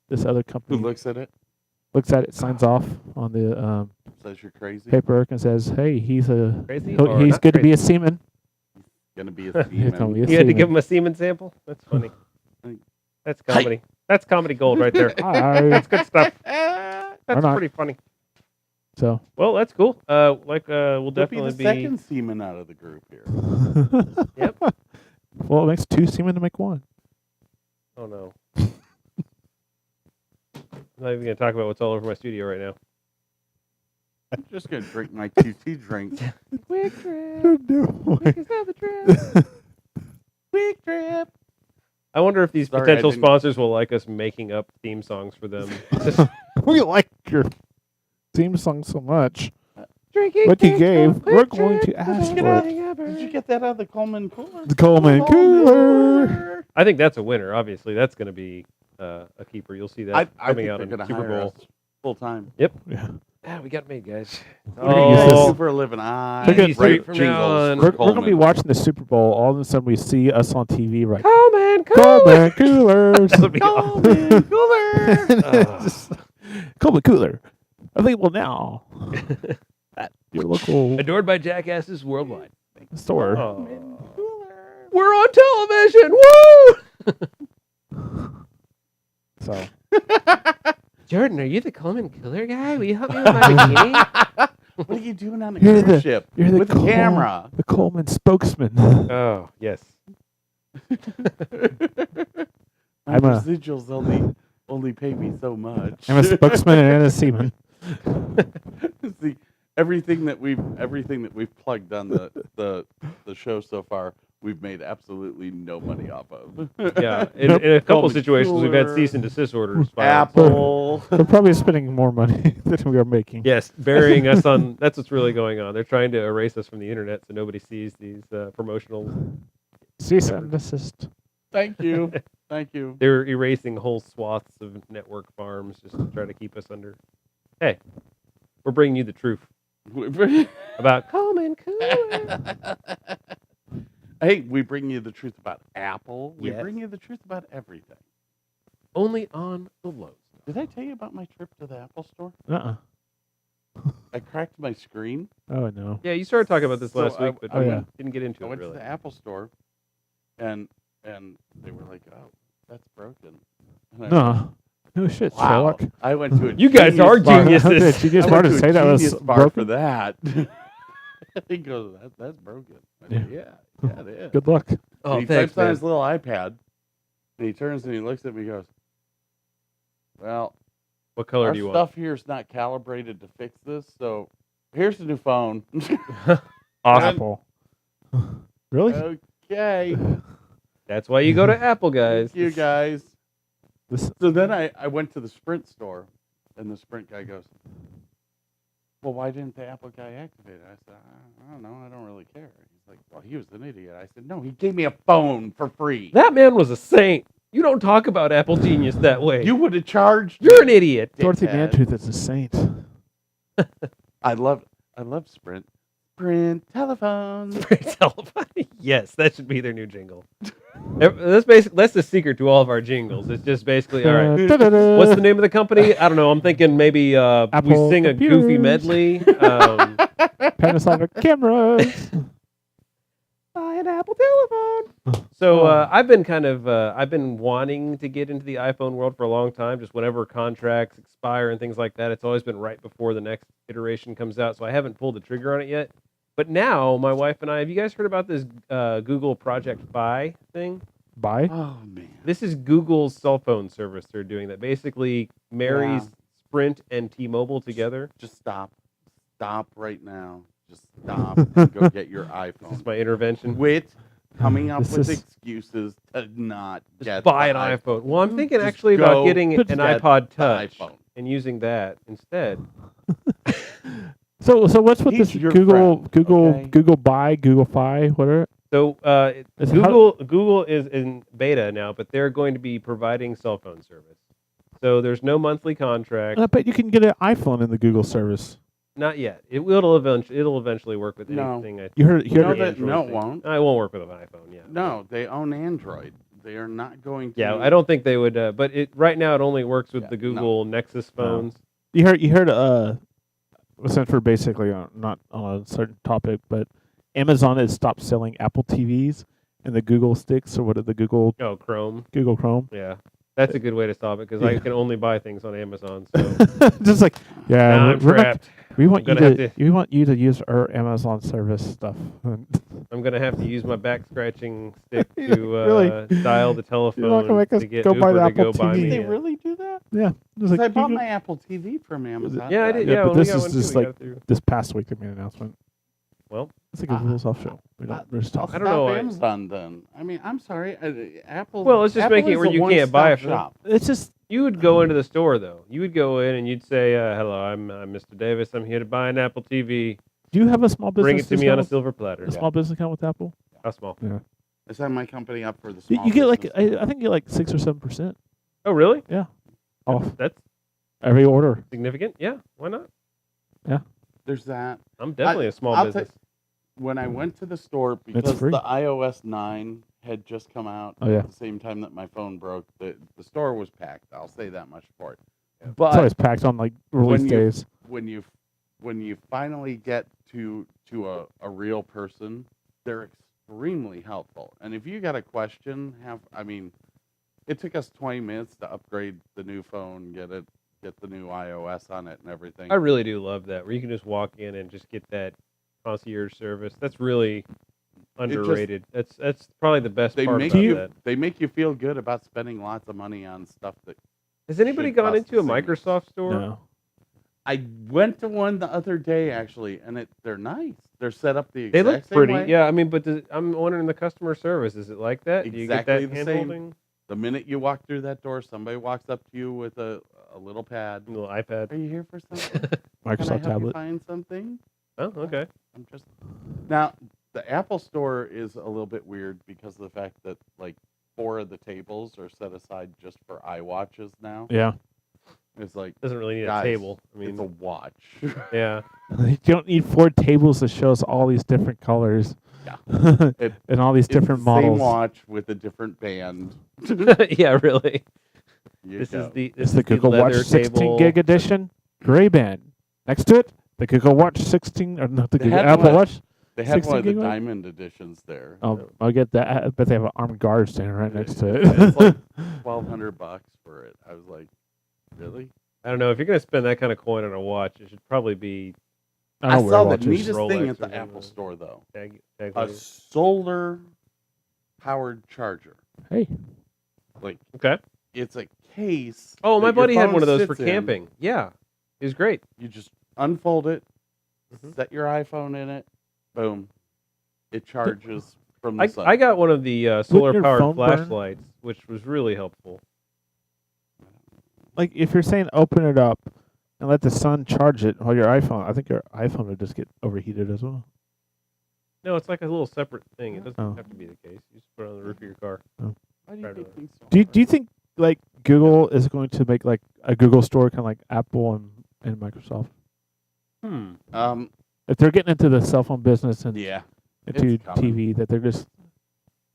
this other Who company, looks at it, looks at it, signs off on the says you're crazy, paperwork and says, hey, he's Crazy or he's not good to be crazy? a seaman. gonna be a He's gonna seaman. be a You had to seaman. give him a semen sample. That's funny. That's comedy. That's comedy gold right there. Hi. That's good stuff. Or That's not. pretty funny. So Well, that's cool. We'll He'll be definitely the be. second seaman out of the group here. Yep. Well, it makes 2 seamen to make 1. Oh no. I'm not even gonna talk about what's all over my studio right now. I'm just gonna drink my QT drink. Quick trip. Quick is now the trip. Quick trip. I wonder if these Sorry, I potential didn't- sponsors will like us making up theme songs for them. Just We like your theme song so much. drinking. What you Quick gave, Trip, we're Quick going Trip, to ask get for out it. of here, Did you bird. get that out of the Coleman cooler? The Coleman Cooler. I think that's a winner. Obviously, that's going to be a keeper. You'll see that I coming think out they're in gonna Super hire Bowl. us full time. Yeah. Yeah, we got it made, guys. We're gonna use this- For a living. I We're gonna- write from now on. jingles for We're going to be Coleman. watching the Super Bowl. All of a sudden, we see us on TV, right? Coleman, Coleman Coolers. That would be awesome. Just- Coleman Cooler. Available now at your local Adored by jackasses worldwide. store. Oh. We're on television. Woo! So Jordan, are you the Coleman Killer guy? Will you help me with my bikini? What are you doing on a You're cruise the- ship you're the with a Cole- camera? the Coleman spokesman. Oh, yes. My I'm a- residuals only pay me so much. I'm a spokesman and a seaman. See, everything that we've plugged on the show so far we've made absolutely no money off of. Yeah, in Nope. a couple Call me situations, we've had cooler. cease and desist orders. by- Apple. They're probably spending more money than we are making. Yes, burying us on. That's what's really going on. They're trying to erase us from the internet so nobody sees these promotional. Cease and desist. Thank you. Thank you. They're erasing whole swaths of network farms just to try to keep us under. Hey, we're bringing you the truth about Coleman Cooler. Hey, we bring you the truth about Apple. We Yes. bring you the truth about everything. Only on the low. Did I tell you about my trip to the Apple store? Uh-uh. I cracked my screen. Oh no. Yeah, you started talking about this So last I- week, but Oh, yeah. didn't get into I it went really. to the Apple store, and they were like, "Oh, that's broken." And I went, No. No shit, Wow. Sherlock. I went to a You guys are bar. geniuses. How did Genius I Bar went to to say a that was Genius bar broken? for that. He goes, "That's broken." I go, yeah, it is. Good luck. Oh, And he thanks, types on man. his little iPad, and he turns and he looks at me and goes, "Well, What color our do you want? stuff here is not calibrated to fix this, so here's the new phone." Awesome. Apple. Really? Okay, That's why you go to Apple, guys. thank you guys. This, So then I went to the Sprint store, and the Sprint guy goes, "Well, why didn't the Apple guy activate it?" I said, "I don't know. I don't really care." He's like, "Well, he was an idiot." I said, "No, he gave me a phone for free. That man was a saint. You don't talk about Apple Genius that way. You would have charged me." You're an idiot. Dorothy dickhead. Mantooth is a saint. I love Sprint. Sprint telephones. Telephone. Yes, that should be their new jingle. That's the secret to all of our jingles. It's just basically, all right, Da-da-da. what's the name of the company? I don't know. I'm thinking maybe we Apple sing a goofy computers. medley. Panasonic cameras. Buy an Apple telephone. So I've been wanting to get into the iPhone world for a long time. Just whenever contracts expire and things like that, it's always been right before the next iteration comes out. So I haven't pulled the trigger on it yet. But now my wife and I, have you guys heard about this Google Project Fi thing? Buy. Oh man. This is Google's cell phone service they're doing that basically marries Yeah. Sprint and T-Mobile together. Just stop. Stop right now. Just stop and go get your This iPhone. is my intervention. Quit coming up This with is- excuses to not Just get buy an the iPhone. Well, I'm thinking Just actually about go getting an get iPod the Touch iPhone. and using that instead. So what's with He's this your Google friend, Google okay? Google Buy Google Fi whatever? So Is it how- Google is in beta now, but they're going to be providing cell phone service. So there's no monthly contract. I bet you can get an iPhone in the Google service. Not yet. It'll eventually work with No. anything. I You heard No, the that, Android no, it thing. won't. I won't work with an iPhone. Yeah. No, they own Android. They are not going to. Yeah, I don't think they would. But right now it only works with Yeah, the no. Google Nexus phones. you heard sent for basically not on a certain topic, but Amazon has stopped selling Apple TVs and the Google sticks or what are the Google Oh, Chrome. Chrome. Yeah, that's a good way to stop it because I Yeah. can only buy things on Amazon. So Just like yeah, now I'm we're not, trapped. we want you gonna have to, to- we want you to use our Amazon service stuff. I'm gonna have to use my back scratching stick You're to really- dial the telephone You're not gonna make us to get go buy Uber the to Apple go buy TV. me. Did they a- really do that? Yeah, it was 'Cause like I bought you- my Apple TV from Amazon. Yeah, I did. Yeah, Yeah, but well, we this got is one too. just We like- got through. this past week they made an announcement. Well, It's like a Google's off show. We uh, don't. We're just I'll talking. I don't know, stop I- Amazon then. I mean, I'm sorry. Apple. Well, let's just Apple make it is where a you can't buy one-stop it for- shop. It's just you would go into the store though. You would go in and you'd say, "Hello, I'm Mr. Davis. I'm here to buy an Apple TV. do you have a small business? Bring it to me on a discount? silver platter." A small business account with Apple. How small? I signed my company up for the You small. get like business. I think you get like 6 or 7% Oh, really? off That's every order. significant. Yeah, why not? There's that. I'm definitely a small I'll business. When I went to the store because free. the iOS 9 had just come out Oh, yeah. at the same time that my phone broke, the store was packed. I'll say that much for it. It's But always packed on like release when you- days. when you finally get to a real person, they're extremely helpful. And if you got a question, it took us 20 minutes to upgrade the new phone, get the new iOS on it and everything. I really do love that, where you can just walk in and just get that concierge service. That's really underrated. That's probably the best they part make about you that. they make you feel good about spending lots of money on stuff that Has anybody should gone cost into a the same. Microsoft store? No. I went to one the other day actually, and they're nice. They're set up the They exact look same pretty. way. Yeah, I mean, but I'm wondering the customer service. Is it like that? Do you get Exactly that the hand same. holding? The minute you walk through that door, somebody walks up to you with a little pad. Little iPad. Are you here for something? Can I Microsoft help you tablet. find something? Oh, okay. I'm just now. The Apple Store is a little bit weird because of the fact that like 4 of the tables are set aside just for iWatches now. Yeah. It's like Doesn't really need guys, a table. I it's a mean, watch. yeah. You don't need 4 tables to show us all these different colors. Yeah. And all these It's different the models. Same watch with a different band. Yeah, really. You This go. is the It's the is the Google Watch leather 16 table. gig edition, gray band. Next to it, the Google Watch 16, or not the They Google had Apple one- Watch. They had one of the 16 gig one? diamond editions there. I'll get that. I bet they have an armed guard standing right next to It's it. like $1,200 for it. I was like, really? I don't know if you're gonna spend that kind of coin on a watch. It should probably be I don't wear saw the watches. neatest Rolex thing or at the something Apple like that. Store though. tag A later. solar powered charger. Hey, Like Okay. it's a case. Oh, my that your buddy had phone one of those for sits in. camping. Yeah, it was great. You just unfold it, Mhm. set your iPhone in it, boom. It charges from the sun. I got one of the solar your powered phone burn? flashlights, which was really helpful. like if you're saying open it up and let the sun charge it while your iPhone, I think your iPhone would just get overheated as well. No, it's like a little separate thing. It doesn't Oh. have to be the case. You just put it on the roof of your car. Why do you Right make away. things so Do you hard? think like Google is going to make like a Google store kind of like Apple and Microsoft? If they're getting into the cell phone business and Yeah. into it's coming. TV, that they're just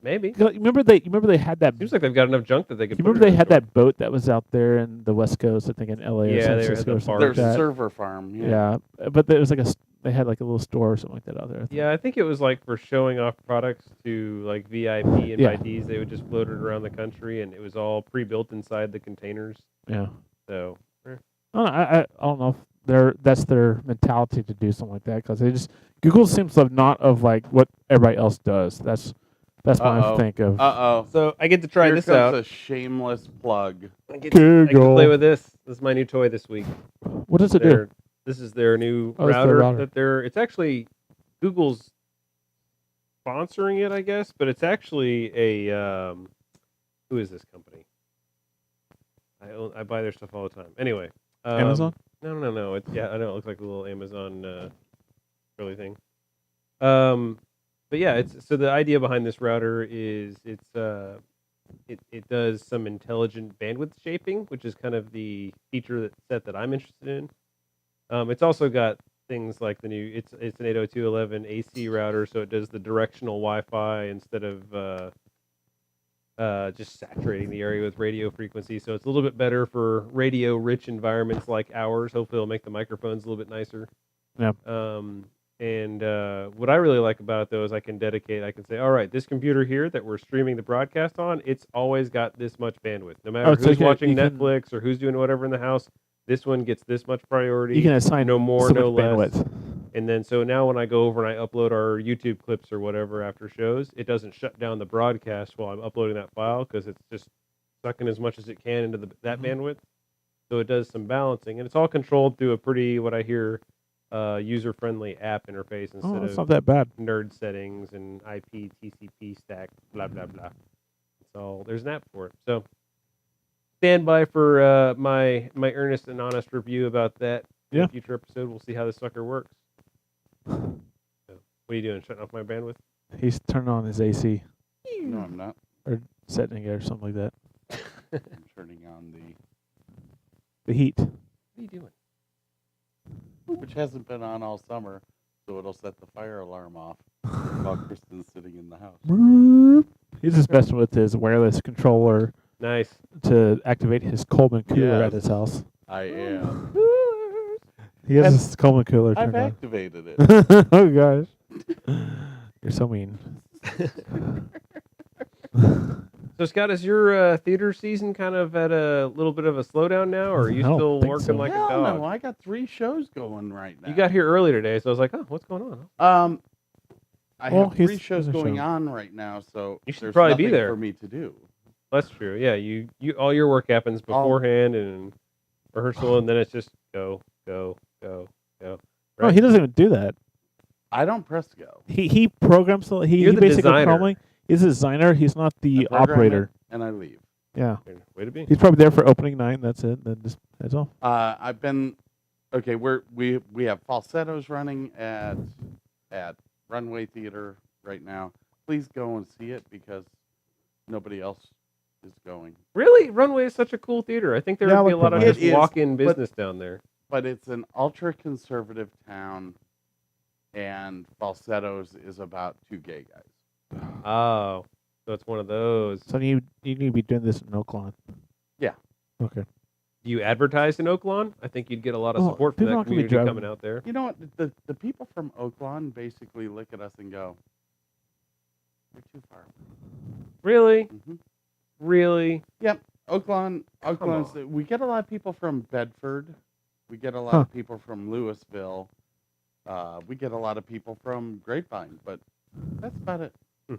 Maybe. remember they had that. Seems like they've got enough junk that they could. You put remember it in they a had store. that boat that was out there in the West Coast, I think in LA or Yeah, San they were at Francisco the or something Their like that. server farm. Yeah, but there was like they had like a little store or something like that out there. I think. Yeah, I think it was like for showing off products to like VIP Yeah. invitees. They would just float it around the country, and it was all pre-built inside the containers. Yeah. So I don't know if that's their mentality to do something like that because they just Google seems to not of like what everybody else does. That's what I Uh-oh. think of. So I get to try Here this comes out. a shameless plug. I get to Google. play with this. This is my new toy this week. What does it do? This is their new Oh, it's their router, router. that they're. It's actually Google's sponsoring it, I guess, but it's actually a who is this company? I buy their stuff all the time. Anyway, Amazon? No. It's I know it looks like a little Amazon really thing. But yeah, it's so the idea behind this router is it does some intelligent bandwidth shaping, which is kind of the feature set that I'm interested in. It's also got things like the new it's an 802.11 AC router, so it does the directional Wi-Fi instead of just saturating the area with radio frequency. So it's a little bit better for radio-rich environments like ours. Hopefully, it'll make the microphones a little bit nicer. Yeah. And what I really like about it, though, is I can say, all right, this computer here that we're streaming the broadcast on, it's always got this much bandwidth. No matter it's who's like watching you can- Netflix or who's doing whatever in the house, this one gets this much priority. You can assign no more, so no much less. bandwidth. And then so now when I go over and I upload our YouTube clips or whatever after shows, it doesn't shut down the broadcast while I'm uploading that file because it's just sucking as much as it can into that bandwidth. So it does some balancing, and it's all controlled through a pretty, what I hear, user-friendly app interface Oh, instead that's of not that bad. nerd settings and IP, TCP stack, blah blah blah. So there's an app for it. So stand by for my earnest and honest review about that. In Yeah. a future episode, we'll see how this sucker works. So, what are you doing? Shutting off my bandwidth? He's turning on his AC, No, I'm not. setting it or something like that. I'm turning on The heat. What are you doing? which hasn't been on all summer, so it'll set the fire alarm off while Kristen's sitting in the house. He's just messing with his wireless controller Nice. to activate his Coleman cooler at Yes. his house. I am. He has I've- his Coleman cooler I've turned on. activated it. Oh gosh, you're so mean. So Scott, is your theater season kind of at a little bit of a slowdown now, or are you I don't still think working so. like a Hell dog? no, I got 3 shows going right now. You got here early today, so I was like, oh, what's going on? I Well, have 3 he's- shows he's a going show. on right now, so You should there's probably be nothing there. for me to do. That's true. Yeah, you all your work happens beforehand and rehearsal, and then it's just go. Oh, he doesn't even do that. I don't press go. He programs the he You're the basically designer. programming. He's a designer. He's not the I program operator. it and I leave. Yeah, Way to be. he's probably there for opening night. And that's it. Then just that's all. I've been okay. We have falsettos running at Runway Theater right now. Please go and see it because nobody else is going. Really, Runway is such a cool theater. I think there Yeah, I would be a like lot of Runway. just It is, walk-in but- business down there. But it's an ultra conservative town, and falsettos is about two gay guys. Oh, so it's one of those. So you need to be doing this in Oaklawn. Yeah. Okay. Do you advertise in Oaklawn? I think you'd get a lot of Well, support from people that aren't gonna be community driving- coming out there. You know what? The people from Oaklawn basically look at us and go, "You're too far." Really, hmm really. Oaklawn. on. We get a lot of people from Bedford. We get a lot Huh. of people from Louisville. We get a lot of people from Grapevine, but that's about it. Hmm.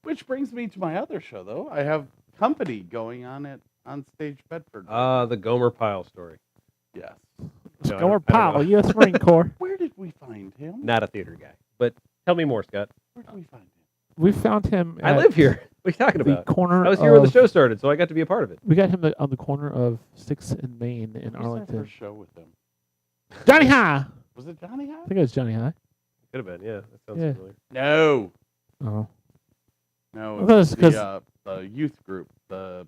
Which brings me to my other show, though. I have company going on Stage Bedford. The Gomer Pyle story. Yes. No, I Gomer don't- I don't Powell, know. U.S. Marine Corps. Where did we find him? Not a theater guy, but tell me more, Scott. Where did we find him? We found him. I at live here. What are you talking The about? corner. I was here when the of- show started, so I got to be a part of it. We got him on the corner of 6th and Main in Who's our Arlington. first show with him? Johnny High. Was it Johnny I High? think it was Johnny High. Could have been, yeah. That sounds Yeah. familiar. No. Oh. No, I it thought was it's 'cause- the youth group, the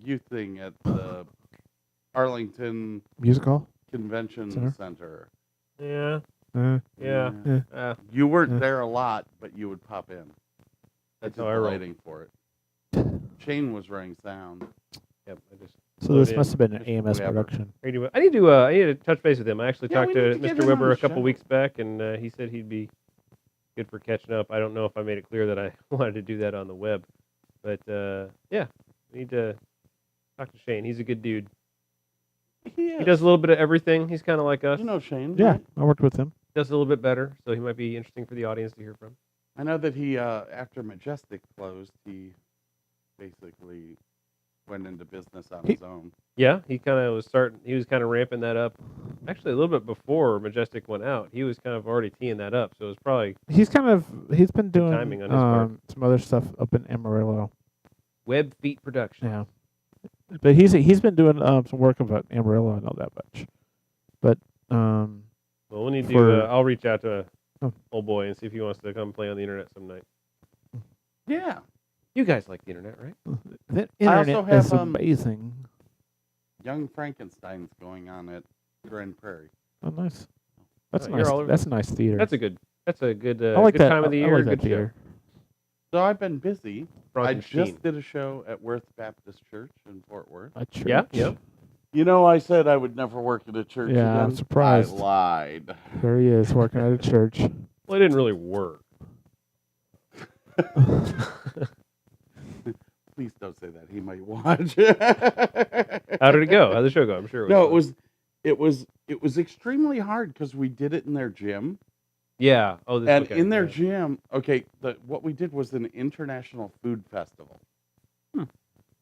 youth thing at the Arlington Music hall. Convention Center? Center. Yeah, Uh, yeah. yeah. You weren't Yeah. there a lot, but you would pop in. That's did how I the roll. lighting for it. Shane was running sound. Yep, I just. So Load this in. must have been an Just AMS whatever. production. I need to touch base with him. I actually Yeah, talked we to need to get Mr. him on Weber the a couple show. weeks back, and he said he'd be good for catching up. I don't know if I made it clear that I wanted to do that on the web, but yeah, we need to talk to Shane. He's a good dude. He does a little bit of everything. He's kind of like us. You know Shane. Yeah, right? I worked with him. Does a little bit better, so he might be interesting for the audience to hear from. I know that he after Majestic closed, he basically went into business on He- his own. Yeah, he kind of was starting. He was kind of ramping that up. Actually, a little bit before Majestic went out, he was kind of already teeing that up. So it was probably He's been doing timing on his part. some other stuff up in Amarillo. Web Feet Production. Yeah, but he's been doing some work about Amarillo. I know that much. But Well, we need to. For- I'll reach out to Oh. old boy and see if he wants to come play on the internet some night. Yeah. You guys like the internet, right? the I also internet is have, amazing. Young Frankenstein's going on at Grand Prairie. Oh, nice. That's you're nice. all over That's a nice theater. That's a good. That's a good. I like good that time of the I year. like that good show. theater. So I've been busy. I Frankenstein. just did a show at Worth Baptist Church in Fort Worth. A church. Yeah, yeah. You know, I said I would never work at a church Yeah, I'm again. surprised. I lied. There he is working at a church. Well, it didn't really work. Please don't say that. He might watch. How did it go? How did the show go? I'm sure. No, fun. it was extremely hard because we did it in their gym, Yeah. Oh, this and okay, in their yeah. gym. Okay, what we did was an international food festival.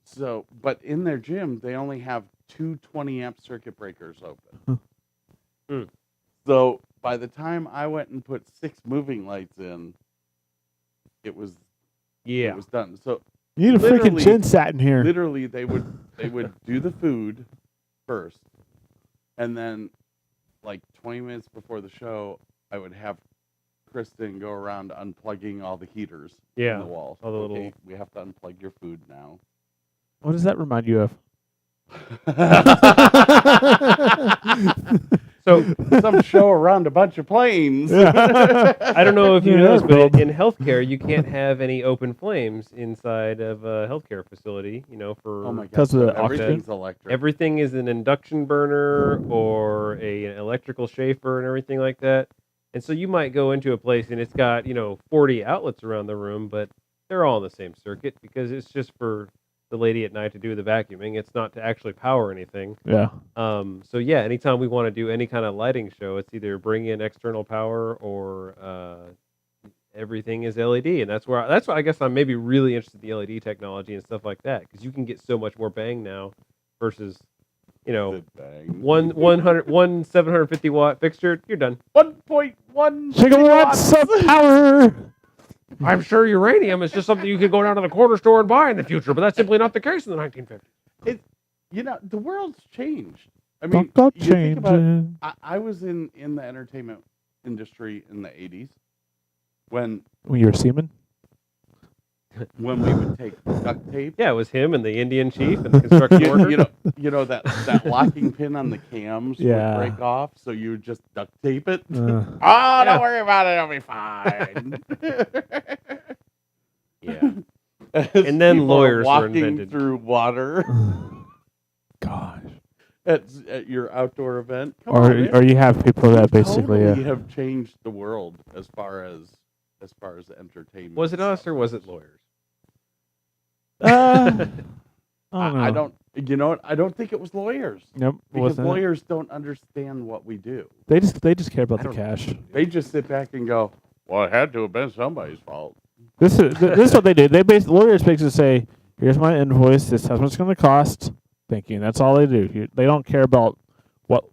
So, but in their gym, they only have two 20-amp circuit breakers open. Hmm. So by the time I went and put 6 moving lights in, it was Yeah. done. So You need a freaking Literally- chin sat in here. literally, they would do the food first, and then like 20 minutes before the show, I would have Kristen go around unplugging all the heaters Yeah, in the walls. all the Okay, little- we have to unplug your food now. What does that remind you of? So Some show around a bunch of planes. I don't know if you Yeah, know this, Bill. but in healthcare, you can't have any open flames inside of a healthcare facility. You know, for Oh my god! 'Cause of the so everything's electric. everything is an induction burner or an electrical chafer and everything like that. And so you might go into a place and it's got 40 outlets around the room, but they're all in the same circuit because it's just for the lady at night to do the vacuuming. It's not to actually power anything. Yeah. So yeah, anytime we want to do any kind of lighting show, it's either bring in external power or everything is LED, and that's why I guess I'm maybe really interested in the LED technology and stuff like that because you can get so much more bang now versus you know, Good bang. one 750 watt fixture, you're done. 1.1 Gigawatts of power. I'm sure uranium is just something you could go down to the corner store and buy in the future, but that's simply not the case in the 1950s. You know, the world's changed. I mean, Don't you think about it, changing. I was in the entertainment industry in the 80s when When you were seaman? we would take duct tape. Yeah, it was him and the Indian chief and the construction worker. You know that locking pin on the cams Yeah. would break off, so you would just duct tape it. Uh, Oh, Yeah. don't worry about it, it'll be fine. Yeah. As And then people are lawyers were walking invented. through water gosh. at your outdoor event. Come on, man. Or you have people that basically. totally have changed the world as far as entertainment. Was it and us stuff or was goes. it lawyers? I don't know. I don't. You know what? I don't think it was lawyers Nope. because Wasn't it? lawyers don't understand what we do. They just care about I the don't- cash. They just sit back and go, "Well, it had to have been somebody's fault." This is what they do. Lawyers basically say, "Here's my invoice. This is how much it's going to cost." Thank you. And that's all they do. They don't care about what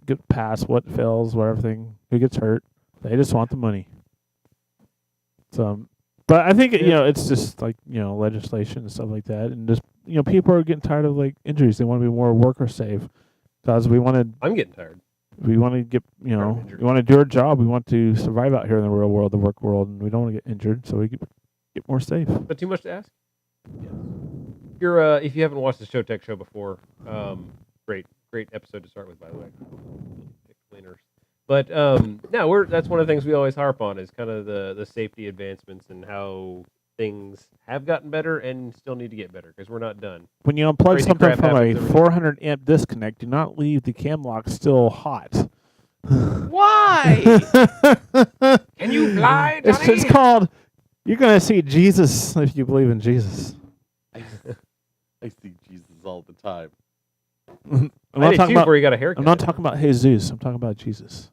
gets passed, what fails, what everything, who gets hurt. They just want the money. So, but I think it's just like legislation and stuff like that, and just people are getting tired of like injuries. They want to be more worker safe because we want I'm getting tired. to get Tired of injuries. we want to do our job. We want to survive out here in the real world, the work world, and we don't want to get injured. So we get more safe. But too much to ask? Yes. You're, if you haven't watched the Showtech show before, great episode to start with, by the way. Cleaners. But no, that's one of the things we always harp on is kind of the safety advancements and how things have gotten better and still need to get better because we're not done. When you unplug Crazy something crap from a happens every- 400 amp disconnect, do not leave the cam lock still hot. Why? Can you fly, It's called. You're gonna see Jesus if you believe in Jesus. I see Jesus all the time. I'm I not did talking too about. before you got a haircut. I'm not talking about Jesus. I'm talking about Jesus.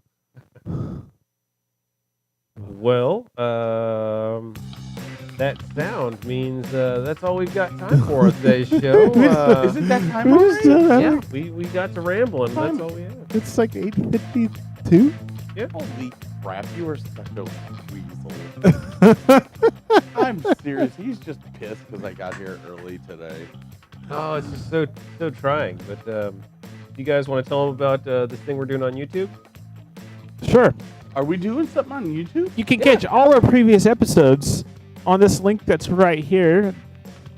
Well, that sound means that's all we've got time for on today's show. Is it that time already? Yeah, we got to ramble, and that's all we have. It's like 8:52. Holy crap! You are such a weasel. I'm serious. He's just pissed because I got here early today. Oh, it's just so trying. But do you guys want to tell them about this thing we're doing on YouTube? Sure. Are we doing something on YouTube? You can catch all our previous episodes on this link that's right here,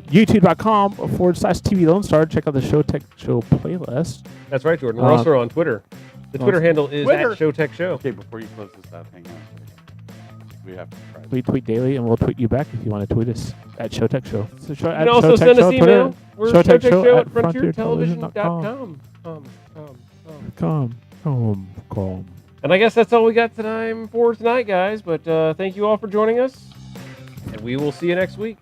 youtube.com/TV Lone Star. Check out the Showtech Show playlist. That's right, Jordan. We're also on Twitter. The Twitter handle is Twitter. @Showtech Show. Okay, before you close this out, hang on a second. We have to try. We tweet daily, and we'll tweet you back if you want to tweet us at Showtech Show. So You can also send us email. We're Showtech Showtech Show Show at at frontiertelevision.com. Come. And I guess that's all we got time for tonight, guys. But thank you all for joining us, and we will see you next week.